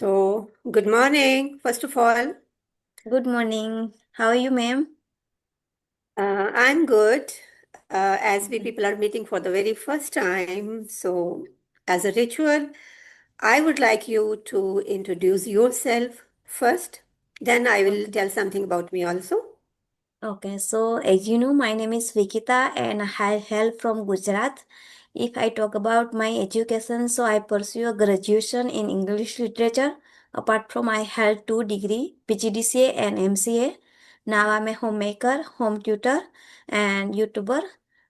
Good morning, first of all. Good morning. How are you, ma'am? I'm good. As we people are meeting for the very first time, so as a ritual, I would like you to introduce yourself first. Then I will Okay. tell something about me also. Okay, so as you know, my name is Vikita and I hail from Gujarat. If I talk about my education, so I pursue a graduation in English literature. Apart from I held two degree, PGDCA and MCA. Now I'm a homemaker, home tutor, and YouTuber.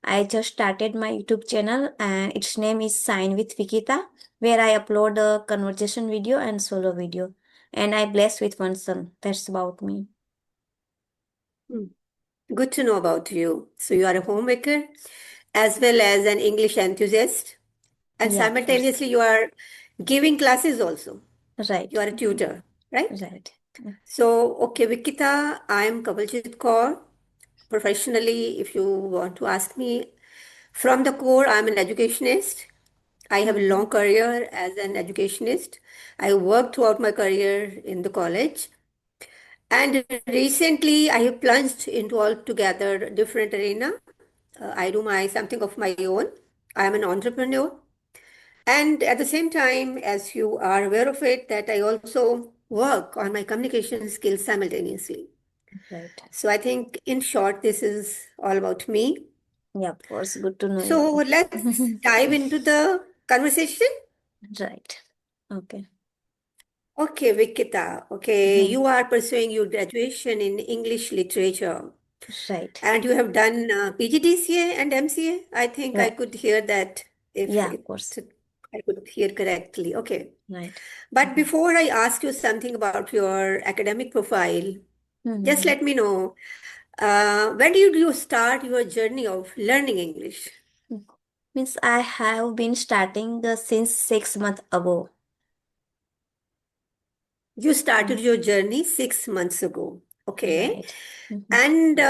I just started my YouTube channel and its name is Sign with Vikita, where I upload a conversation video and solo video. And I bless with one son. That's about me. Hmm. Good to know about you. So you are a homemaker as well as an English enthusiast, and Yeah, of course. simultaneously you are giving classes also. You Right. are a tutor, right? Right. So, okay, Vikita, I am Kavaljit Kaur. Professionally, if you want to ask me, from the core, I'm an educationist. I have a Mm-hmm. long career as an educationist. I worked throughout my career in the college. And recently, I have plunged into altogether different arena. I do my something of my own. I am an entrepreneur. And at the same time, as you are aware of it, that I also work on my communication skills simultaneously. Right. So I think, in short, this is all about me. Yeah, of course. Good to know So you. let's dive into the conversation. Right. Okay. Okay, Vikita. Okay, Mhm. you are pursuing your graduation in English literature Right. and you have done PGDCA and MCA. I think I Right. could hear that if Yeah, of it, course. I could hear correctly. Okay. Right. But before I ask you something about your academic profile, just Mm-hmm. let me know when did you start your journey of learning English? Means I have been starting since 6 months ago. You started Mm. your journey 6 months ago. Okay. Right. Mhm. And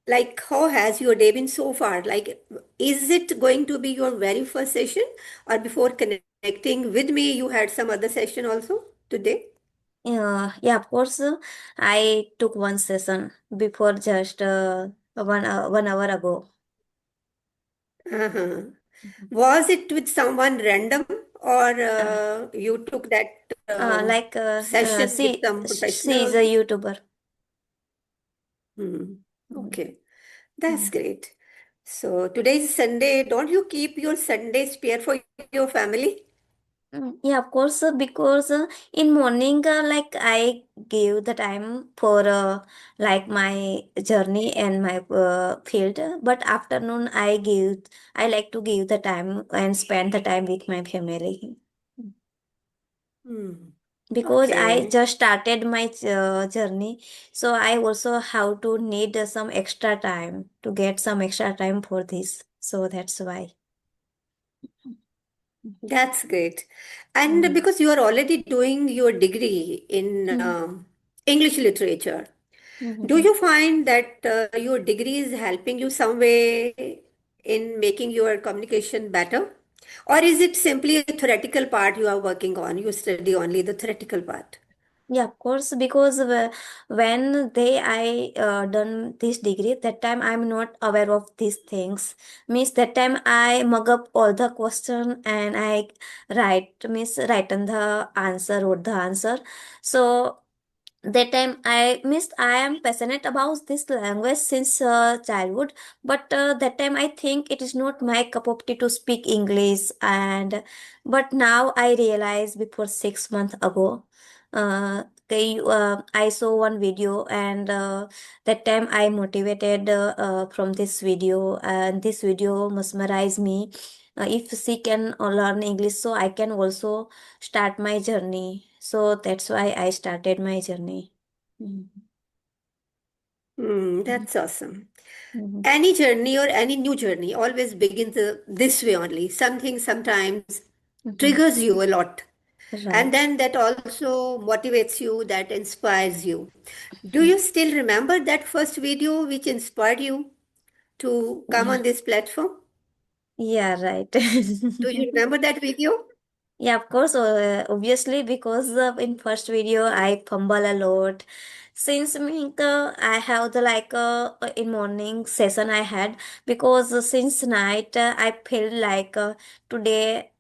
like, how has your day been so far? Like, is it going to be your very first session, or before connecting with me, you had some other session also today? Yeah, of course. I took one session before just 1 hour ago. Uh-huh. Was it with someone random, or Uh, you took that like session with some she is a professional? YouTuber. Hmm. Mm. Okay, that's Mm. great. So today is Sunday. Don't you keep your Sunday spare for your family? Yeah, of course, because in morning, like I give the time for like my journey and my field, but afternoon I like to give the time and spend the time with my family. Hmm. Because I Okay. just started my journey, so I also have to need some extra time to get some extra time for this. So that's why. That's great. And Mhm. because you are already doing your degree in Mhm. English literature, do Mhm. you find that your degree is helping you some way in making your communication better? Or is it simply a theoretical part you are working on? You study only the theoretical part. Yeah, of course, because when I done this degree, that time I'm not aware of these things. Means that time I mug up all the question and I write on the answer, wrote the answer. So that time I missed I am passionate about this language since childhood, but that time I think it is not my cup of tea to speak English. And but now I realize before 6 months ago, I saw one video, and that time I motivated from this video, and this video mesmerized me. If she can learn English, so I can also start my journey. So that's why I started my journey. Mhm. Hmm, Mhm. that's awesome. Mhm. Any journey or any new journey always begins this way only. Something sometimes Mhm. triggers you a lot. And Right. then that also motivates you, that inspires you. Do you still remember that first video which inspired you to come Yeah. on this platform? Yeah, right. Do you remember that video? Yeah, of course, obviously, because in first video I fumble a lot. Since I have the in morning session I had, because since night I feel like today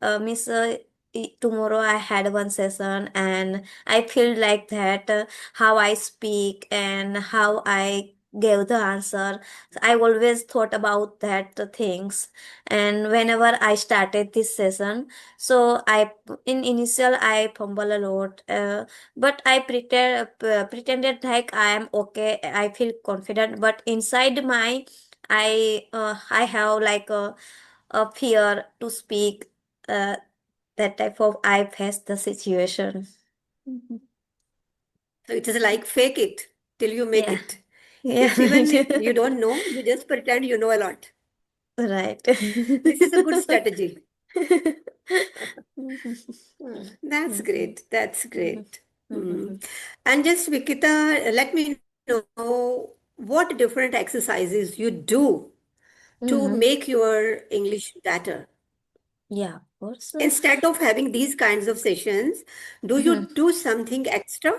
tomorrow I had one session, and I feel like that how I speak and how I gave the answer. I always thought about that things, and whenever I started this session, so in initial I fumble a lot, but I pretended like I am okay. I feel confident, but inside my I have a fear to speak. Uh, that type of I face the situation. Mhm. So it is like fake it till you make Yeah, it. yeah, If even if you don't know, you just pretend you know a lot. right. This is a good strategy. Mhm. That's Mhm. great. That's Mhm. great. Hmm. Mhm. And just Vikita, let me know what different exercises you do to Mhm. make your English better. Yeah, of course. Instead of having these kinds of sessions, do you Mhm. do something extra?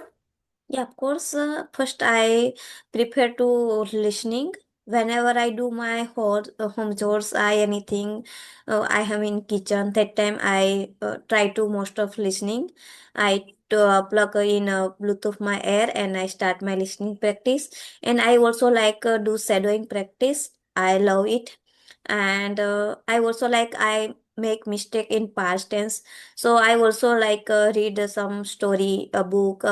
Yeah, of course. First, I prefer to listening. Whenever I do my home chores, I anything, I am in kitchen. That time I try to most of listening. I plug in Bluetooth my ear and I start my listening practice. And I also like do shadowing practice. I love it. And I also like I make mistake in past tense, so I also read some story, a book,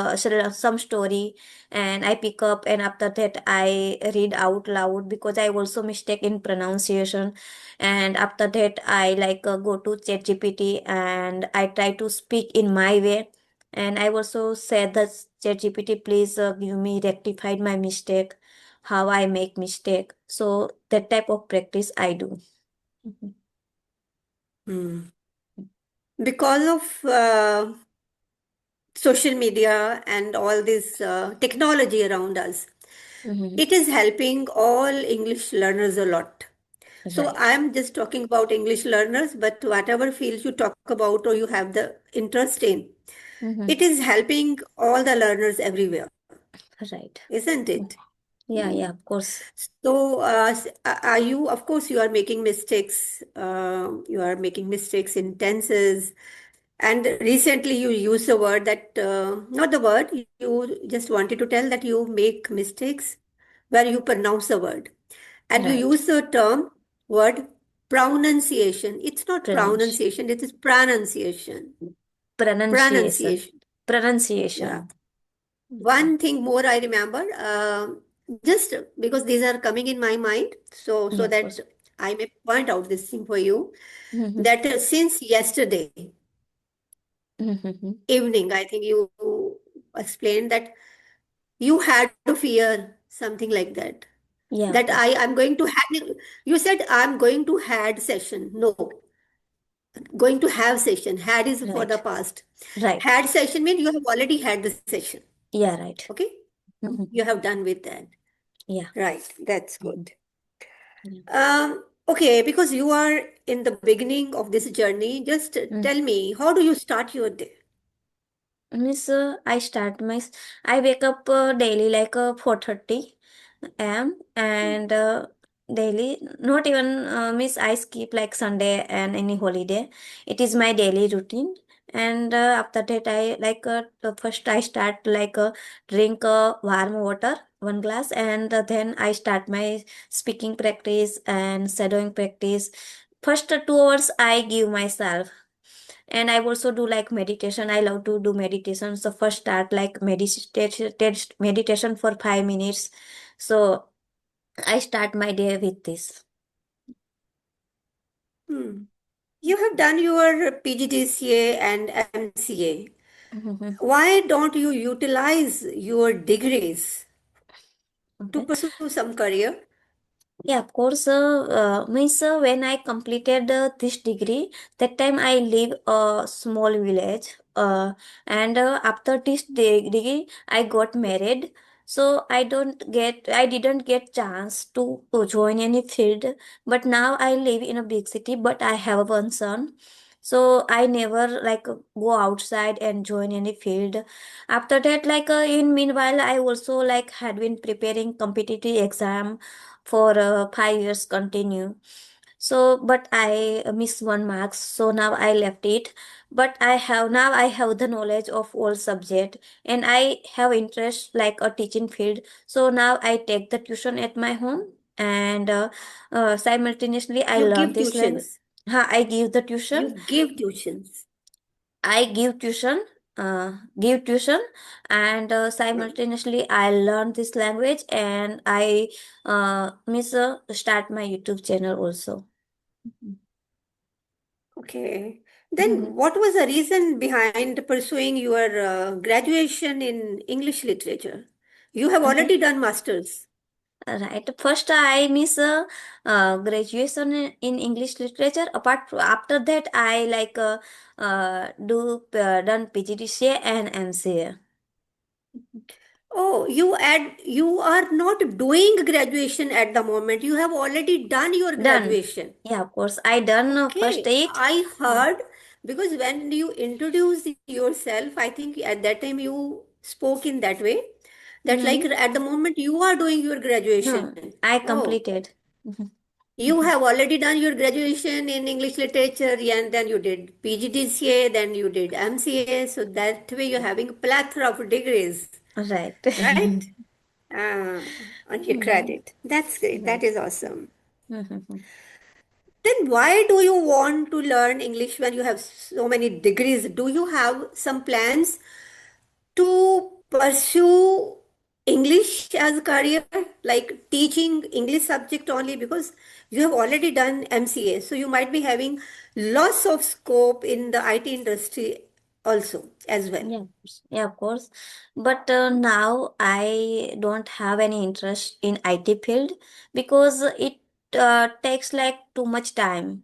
some story, and I pick up, and after that I read out loud because I also mistake in pronunciation. And after that I go to ChatGPT and I try to speak in my way. And I also said that ChatGPT, please give me rectified my mistake, how I make mistake. So that type of practice I do. Mhm. Hmm. Because of social media and all this technology around us, Mhm. it is helping all English learners a lot. So Right. I'm just talking about English learners, but whatever field you talk about or you have the interest in, Mhm. it is helping all the learners everywhere, Right. isn't it? Yeah, Hmm. yeah, of course. So, are you, of course, you are making mistakes. You are making mistakes in tenses. And recently you used the word that, not the word, you just wanted to tell that you make mistakes where you pronounce the word. And you Right. use the term, word, pronunciation. It's not Pronounce. pronunciation, it is pronunciation. Pronunciation. Pronunciation. Yeah. Pronunciation. Okay. One thing more I remember, just because these are coming in my mind, so Yeah, of that course. I may point out this thing for you, Mm-hmm. that since yesterday Mm-hmm. evening, I think you explained that you had to fear something like that. Yeah, of That course. I'm going to have, you said I'm going to had session. No, going to have session. Had is for the Right. past. Right. Had session means you have already had the session. Yeah, right. Okay? Mm-hmm. You have done with that. Yeah. Right. That's Mm-hmm. good. Yeah. Okay, because you are in the beginning of this journey, just Mm. tell me, how do you start your day? Miss, I wake up daily 4:30 am, and daily, not even miss, I skip like Sunday and any holiday. It is my daily routine. And after that I first I start drink warm water, one glass, and then I start my speaking practice and shadowing practice. First 2 hours I give myself. And I also do like meditation. I love to do meditation. So first start like meditation for 5 minutes. So I start my day with this. Hmm. You have done your PGDCA and MCA. Mhm. Why don't you utilize your degrees to Okay. pursue some career? Yeah, of course. Means when I completed this degree, that time I live a small village. And after this degree, I got married. So I didn't get chance to join any field. But now I live in a big city, but I have one son. So I never like go outside and join any field. After that, like in meanwhile, I also like had been preparing competitive exam for 5 years continue. So but I missed 1 marks, so now I left it. But I have the knowledge of all subject, and I have interest like a teaching field. So now I take the tuition at my home, and simultaneously I You learn give this language. tuitions. I give the tuition. You give tuitions. I give tuition, and simultaneously I learn this language, and I miss start my YouTube channel also. Okay. Then what was the reason behind pursuing your graduation in English literature? You have Mhm. already done masters. Right. First, I miss graduation in English literature. After that, I like do done PGDCA and MCA. Oh, you are not doing graduation at the moment. You have already done your Done. graduation. Yeah, of course. I done first Okay, eight. I heard because when you introduced yourself, I think at that time you spoke in that way that like Mm-hmm. at the moment you are doing your graduation. No, I Oh, completed. Mhm. you have already done your graduation in English literature, and then you did PGDCA, then you did MCA. So that way you're having a plethora of degrees, Right. right? Ah, on your Mhm. credit. That's great. That Right. is awesome. Mhm. Then why do you want to learn English when you have so many degrees? Do you have some plans to pursue English as a career, like teaching English subject only because you have already done MCA, so you might be having lots of scope in the IT industry also as well. Yeah, of course. Yeah, of course. But now I don't have any interest in IT field because it takes like too much time.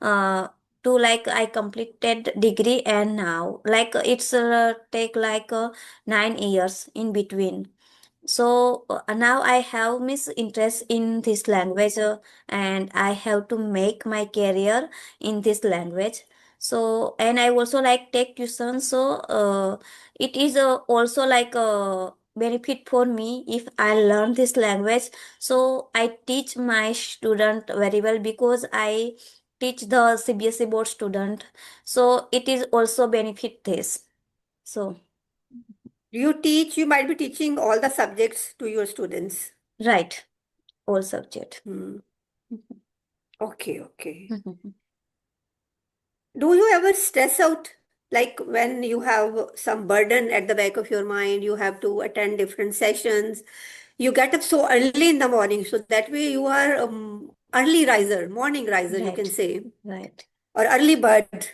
Uh, to like I completed degree, and now like it's take like 9 years in between. So now I have miss interest in this language, and I have to make my career in this language. So and I also like take tuition, so it is also like a benefit for me if I learn this language. So I teach my student very well because I teach the CBSE board student, so it is also benefit this. So You might be teaching all the subjects to your students. right, all subject. Hmm. Okay, okay. Do you ever stress out? Like when you have some burden at the back of your mind, you have to attend different sessions. You get up so early in the morning, so that way you are early riser, morning riser, you can Right, say, right. or early bird.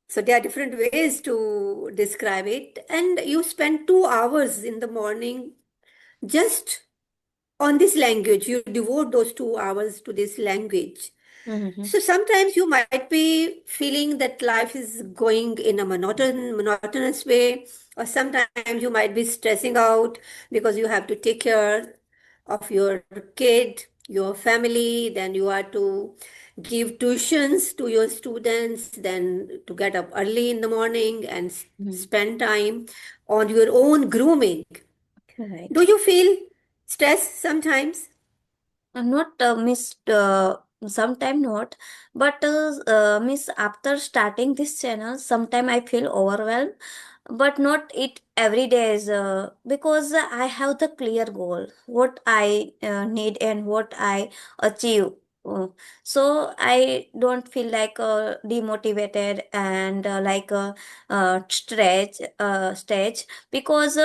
So there are different ways to describe it. And you spend 2 hours in the morning just on this language. You devote those 2 hours to this language. Mm-hmm. So sometimes you might be feeling that life is going in a monotonous way, or sometimes you might be stressing out because you have to take care of your kid, your family, then you are to give tuitions to your students, then to get up early in the morning and Mm-hmm. spend time on your own grooming. Do Right. you feel stress sometimes? Not missed, sometime not, but miss after starting this channel, sometime I feel overwhelmed, but not it every day is because I have the clear goal, what I need and what I achieve. Uh, so I don't feel like demotivated and stretch because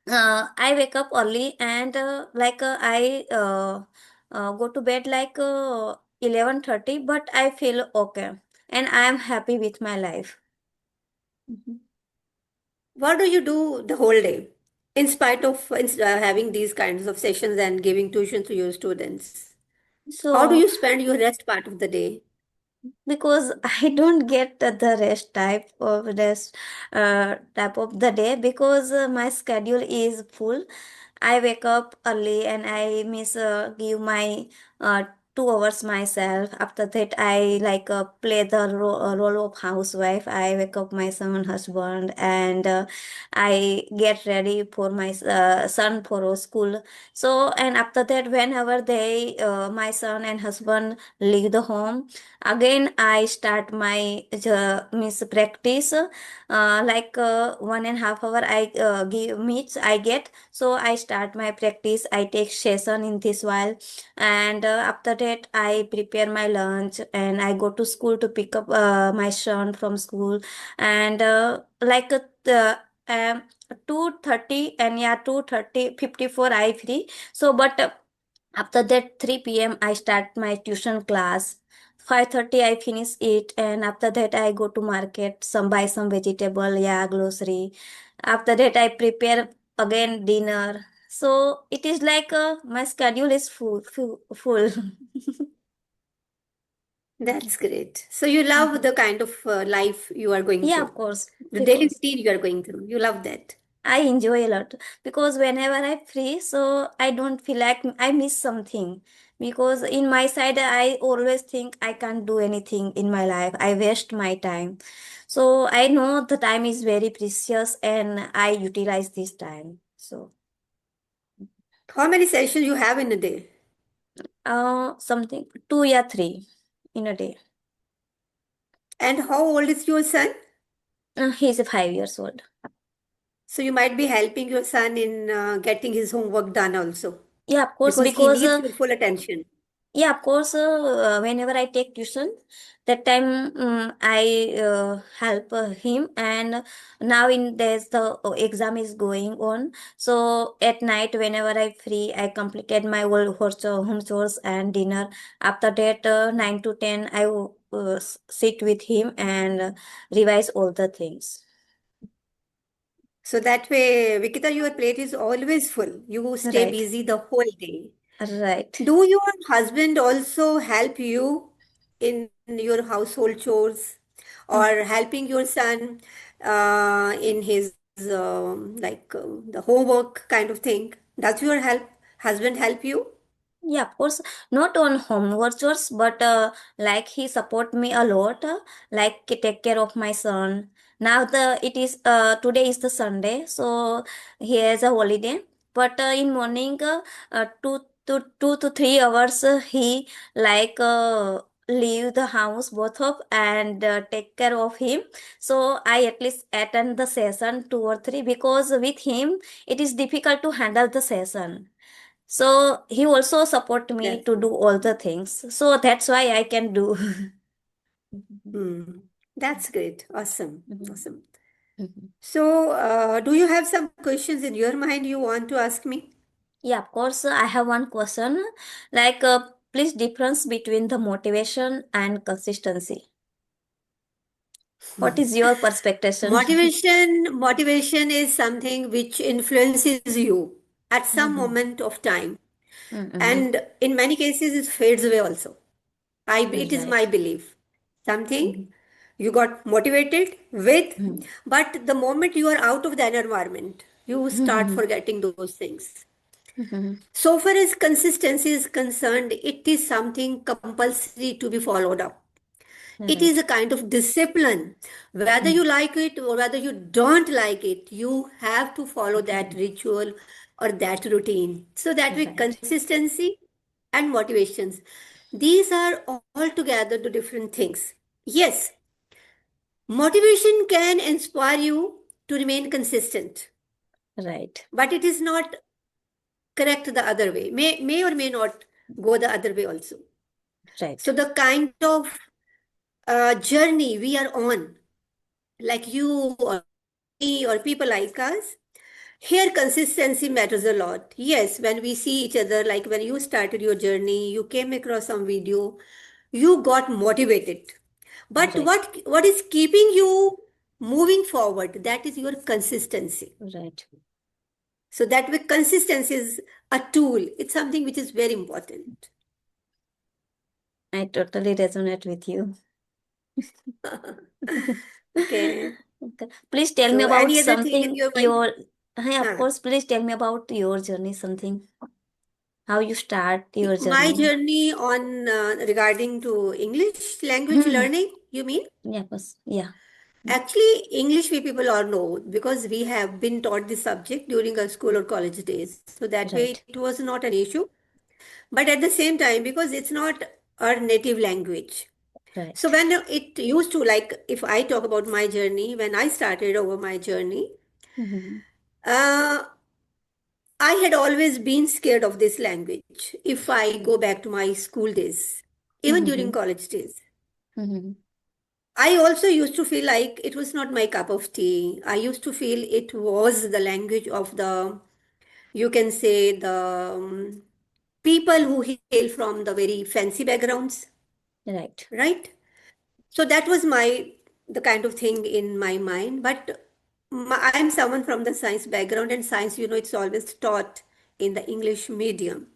I wake up early, and I go to bed like 11:30, but I feel okay and I am happy with my life. Mhm. What do you do the whole day in spite of having these kinds of sessions and giving tuition to your students? How do So you spend your rest part of the day? because I don't get the rest type of the day because my schedule is full. I wake up early and I miss give my 2 hours myself. After that, I like play the role of housewife. I wake up my son, husband, and I get ready for my son for school. So, and after that, whenever my son and husband leave the home, again I start my means practice. Like 1.5 hour I give meets I get. So I start my practice. I take session in this while, and after that I prepare my lunch and I go to school to pick up my son from school. And like the 2:30, and yeah, 2:30 54 I free. So but after that 3 p.m. I start my tuition class. 5:30 I finish it, and after that I go to market, some buy some vegetable, yeah, grocery. After that I prepare again dinner. So it is like my schedule is full. That's great. So you love the kind of life you are going Yeah, through, of course, the daily because routine you are going through. You love that. I enjoy a lot, because whenever I'm free, so I don't feel like I miss something. Because in my side, I always think I can't do anything in my life. I waste my time. So I know the time is very precious and I utilize this time. So, How many sessions you have in a day? something 2 or 3 in a day. And how old is your son? He's 5 years old. So you might be helping your son in getting his homework done also, Yeah, of course, because he because needs your full attention. yeah, of course. Whenever I take tuition, that time I help him, and now in there's the exam is going on. So at night, whenever I free, I completed my home chores and dinner. After that, 9 to 10, I sit with him and revise all the things. So that way, Vikita, your plate is always full. You stay Right, busy the whole day. right. Do your husband also help you in your household chores or helping your son in his the homework kind of thing? Does your husband help you? Yeah, of course, not on homework chores, but like he support me a lot, like take care of my son. Now it is today is the Sunday, so he has a holiday. But in morning, 2 to 3 hours, he like leave the house both of and take care of him. So I at least attend the session 2 or 3, because with him it is difficult to handle the session. So he also support me That's to do all the things. So that's why I can do. hmm. That's great. Awesome. Mhm. Awesome. Mhm. So, do you have some questions in your mind you want to ask me? Yeah, of course. I have one question. Like, please difference between the motivation and consistency. What is your perspective? Motivation is something which influences you at some Mhm. moment of time, Mhm. and in many cases it fades away also. It is my Right. belief. Something Mhm. you got motivated with, Mhm. but the moment you are out of that environment, you start Mhm. forgetting those things. Mhm. So far as consistency is concerned, it is something compulsory to be followed up. It is Right. a kind of discipline. Whether you Mhm. like it or whether you don't like it, you have to follow that Mhm. ritual or that routine. So that way, Right. consistency and motivations, these are altogether the different things. Yes, motivation can inspire you to remain consistent, Right. but it is not correct the other way. May or may not go the other way also. So Right. the kind of journey we are on, like you or me or people like us, here consistency matters a lot. Yes, when we see each other, like when you started your journey, you came across some video, you got motivated. But Right. what is keeping you moving forward? That is your consistency. Right. So that way, consistency is a tool. It's something which is very important. I totally resonate with you. Okay. Okay. Please tell me So about any other thing in something your mind? your. Hey, of Huh. course, please tell me about your journey, something. How you start your My journey? journey on regarding to English language Hmm. learning, you mean? Yeah, boss. Yeah. Actually, English we people all know because we have been taught this subject during our school or college days. So that way Right. it was not an issue. But at the same time, because it's not our native language. So Right. when it used to, like, if I talk about my journey, when I started over my journey, Mm-hmm. uh, I had always been scared of this language if I go back to my school days, even during Mm-hmm. college days. Mm-hmm. I also used to feel like it was not my cup of tea. I used to feel it was the language of the, you can say, the people who hail from the very fancy backgrounds, Right. right? So that was the kind of thing in my mind. But I'm someone from the science background, and science, it's always taught in the English medium.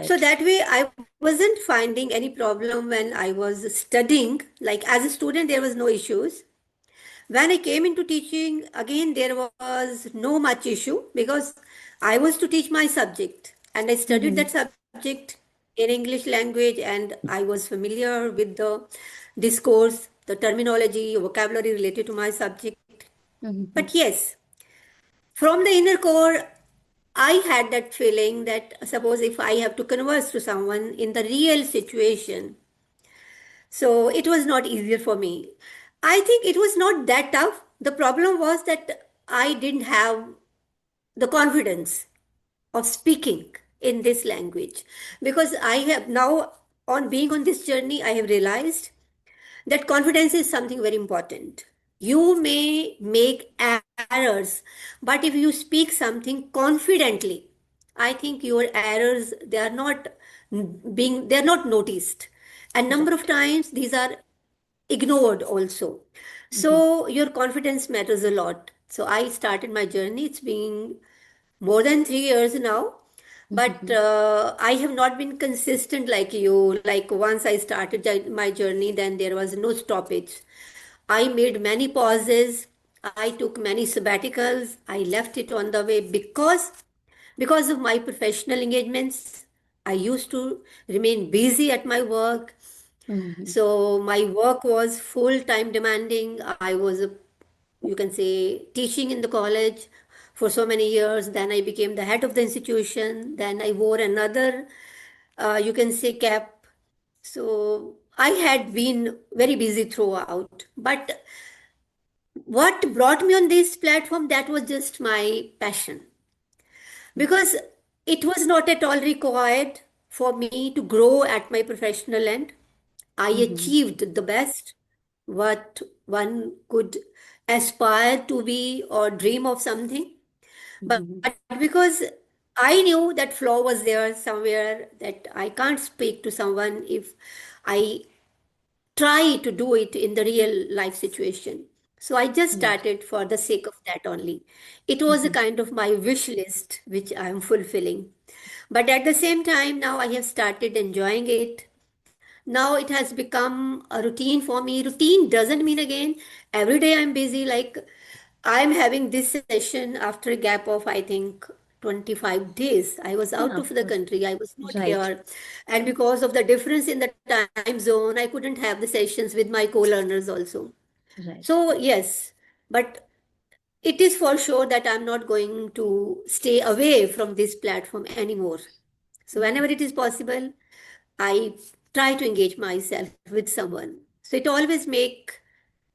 So Right. that way, I wasn't finding any problem when I was studying. Like as a student, there was no issues. When I came into teaching, again, there was no much issue because I was to teach my subject and I studied Mm-hmm. that subject in English language and I was familiar with the discourse, the terminology, vocabulary related to my subject. Mm-hmm. But yes, from the inner core, I had that feeling that suppose if I have to converse to someone in the real situation, so it was not easier for me. I think it was not that tough. The problem was that I didn't have the confidence of speaking in this language because I have now, on being on this journey, I have realized that confidence is something very important. You may make errors, but if you speak something confidently, I think your errors they are not noticed. A number of Right. times these are ignored also. Mm-hmm. So your confidence matters a lot. So I started my journey. It's been more than 3 years now, but Mm-hmm. I have not been consistent like you. Like once I started my journey, then there was no stoppage. I made many pauses. I took many sabbaticals. I left it on the way because of my professional engagements. I used to remain busy at my work, Mm-hmm. so my work was full time demanding. I was, you can say, teaching in the college for so many years. Then I became the head of the institution. Then I wore another, you can say, cap. So I had been very busy throughout. But what brought me on this platform, that was just my passion because it was not at all required for me to grow at my professional end. I Mm-hmm. achieved the best what one could aspire to be or dream of something. But Mm-hmm. because I knew that flaw was there somewhere, that I can't speak to someone if I try to do it in the real life situation. So I just Right. started for the sake of that only. It was a Mm-hmm. kind of my wish list which I am fulfilling. But at the same time, now I have started enjoying it. Now it has become a routine for me. Routine doesn't mean again every day I'm busy. Like I'm having this session after a gap of, I think, 25 days. I was Yeah, out of of the course. country. I was not Right. here. And because of the difference in the time zone, I couldn't have the sessions with my co-learners also. Right. So yes, but it is for sure that I'm not going to stay away from this platform anymore. So whenever it is possible, I try to engage myself with someone. So it always make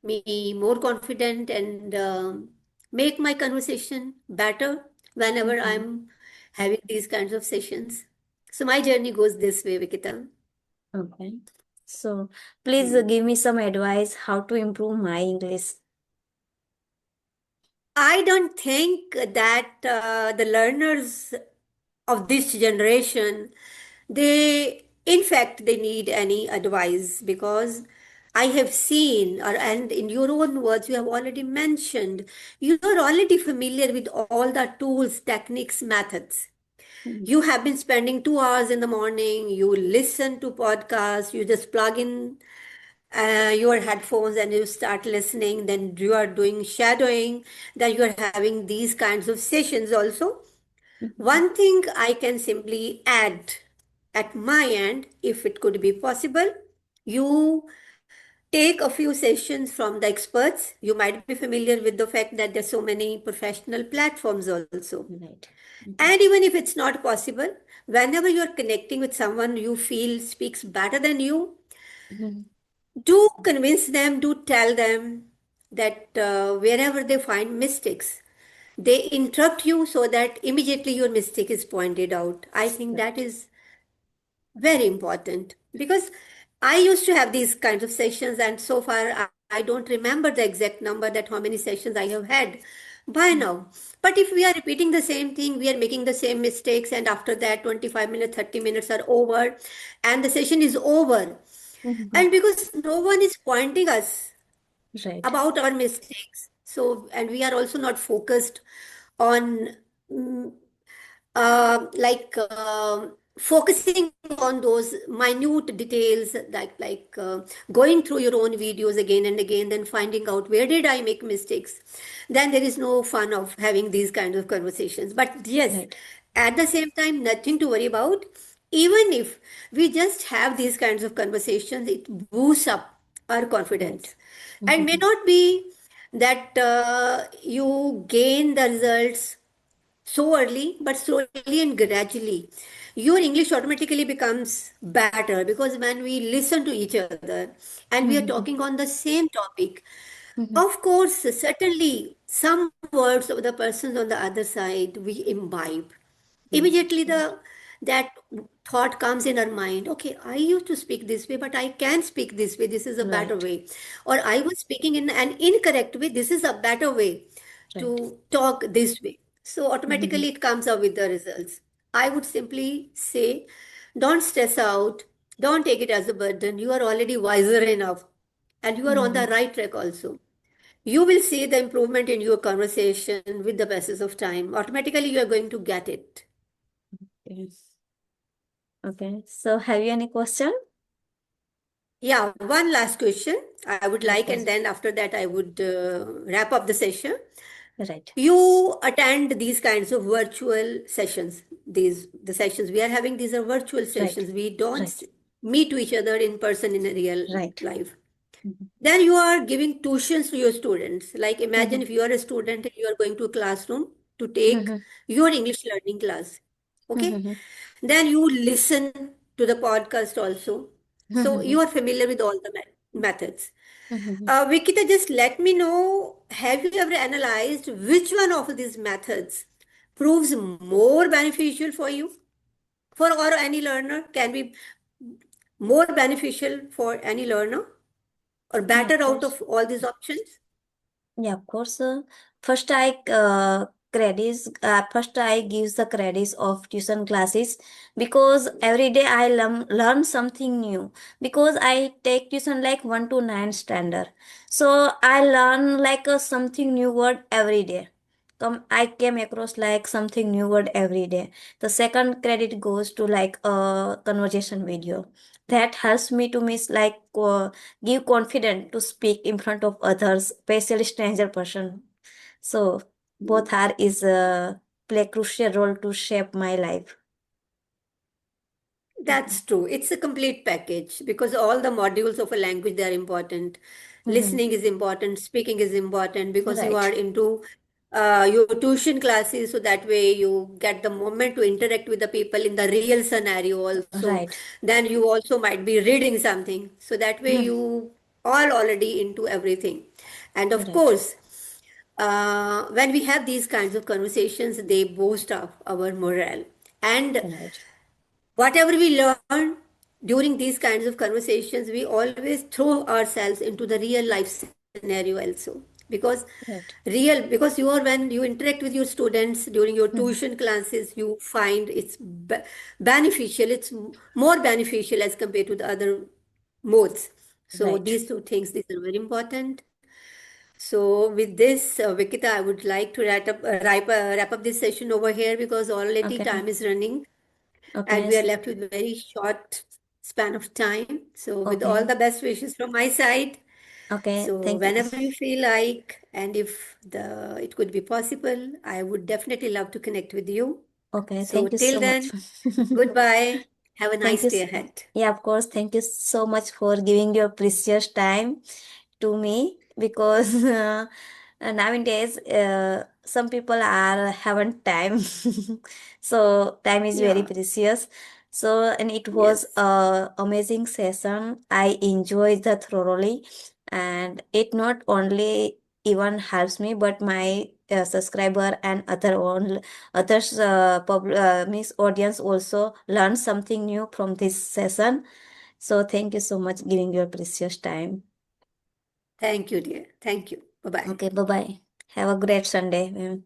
me more confident and make my conversation better whenever Mm-hmm. I'm having these kinds of sessions. So my journey goes this way, Vikita. Okay. So please Hmm. give me some advice how to improve my English. I don't think that the learners of this generation, in fact, they need any advice because I have seen, and in your own words, you have already mentioned, you are already familiar with all the tools, techniques, methods. Mm-hmm. You have been spending 2 hours in the morning, you listen to podcasts, you just plug in your headphones and you start listening, then you are doing shadowing, then you are having these kinds of sessions also. Mhm. One thing I can simply add at my end, if it could be possible, you take a few sessions from the experts. You might be familiar with the fact that there's so many professional platforms also. Right. Mhm. And even if it's not possible, whenever you're connecting with someone you feel speaks better than you, Mhm. do convince them, do tell them that wherever they find mistakes, they interrupt you so that immediately your mistake is pointed out. I think that Right. is very important because I used to have these kinds of sessions, and so far I don't remember the exact number that how many sessions I have had by Mhm. now. But if we are repeating the same thing, we are making the same mistakes, and after that, 25 minutes, 30 minutes are over, and the session is over. Mhm. And because no one is pointing us Right. about our mistakes, so, and we are also not focused on mm, focusing on those minute details, going through your own videos again and again, then finding out where did I make mistakes, then there is no fun of having these kinds of conversations. But yes, Right. at the same time, nothing to worry about. Even if we just have these kinds of conversations, it boosts up our Right. confidence, and may Mhm. not be that you gain the results so early, but slowly and gradually, your English automatically becomes better because when we listen to each other and we are Mhm. talking on the same topic, Mhm. of course, certainly some words of the persons on the other side we imbibe. Mhm. Immediately Right. that thought comes in our mind, okay, I used to speak this way, but I can speak this way, this is a better Right. way. Or I was speaking in an incorrect way, this is a better way Right. to talk this way. So Mhm. automatically it comes up with the results. I would simply say, don't stress out, don't take it as a burden. You are already wiser enough and you are on the Mhm. right track also. You will see the improvement in your conversation with the passage of time. Automatically, you are going to get it. Yes. Okay. So have you any question? Yeah, one last question I would like, Okay. and then after that, I would wrap up the session. Right. You attend these kinds of virtual sessions. The sessions we are having, these are virtual Right. sessions. We don't Right. meet to each other in person in a real Right. life. Mhm. Then you are giving tuitions to your students. Like imagine Mhm. if you are a student and you are going to a classroom to take Mhm. your English learning class. Okay. Mhm. Then you listen to the podcast also. So Mhm. you are familiar with all the methods. Mhm. Vikita, just let me know, have you ever analyzed which one of these methods proves more beneficial for you? For or any learner can be more beneficial for any learner or Yeah, of better out course. of all these options? Yeah, of course. First, I gives the credits of tuition classes because every day I learn something new. Because I take tuition like 1 to 9 standard, so I learn like something new word every day. I came across like something new word every day. The second credit goes to like a conversation video that helps me to miss like give confidence to speak in front of others, especially stranger person. So both are is play crucial role to shape my life. That's true. It's a complete package because all the modules of a language they are important. Mhm. Listening is important, speaking is important because you are Right, into your tuition classes, so that way you get the moment to interact with the people in the real scenario also. right, Then you also might be reading something, so that way Mhm. you are already into everything. And of Right, course, when we have these kinds of conversations, they boost up our morale. And right, whatever we learn during these kinds of conversations, we always throw ourselves into the real life scenario also. right, Because you are, when you interact with your students during your Mhm. tuition classes, you find it's beneficial, it's more beneficial as compared to the other modes. So Right. these two things, these are very important. So with this, Vikita, I would like to wrap up this session over here because already Okay, time is running and okay, we are left with very short span of time. So with all okay, the best wishes from my side. okay. So Thank you. whenever you feel like, and if the it could be possible, I would definitely love to connect with you. Okay, So thank you till so much. then, goodbye. Have a Thank nice you. day ahead. Yeah, of course. Thank you so much for giving your precious time to me because nowadays some people are haven't time, so time is very Yeah, precious. So and it was yes. a amazing session. I enjoyed that thoroughly, and it not only even helps me but my subscriber and others means audience also learn something new from this session. So thank you so much giving your precious time. Thank you, dear. Thank you. Bye bye. Okay, bye bye. Have a great Sunday.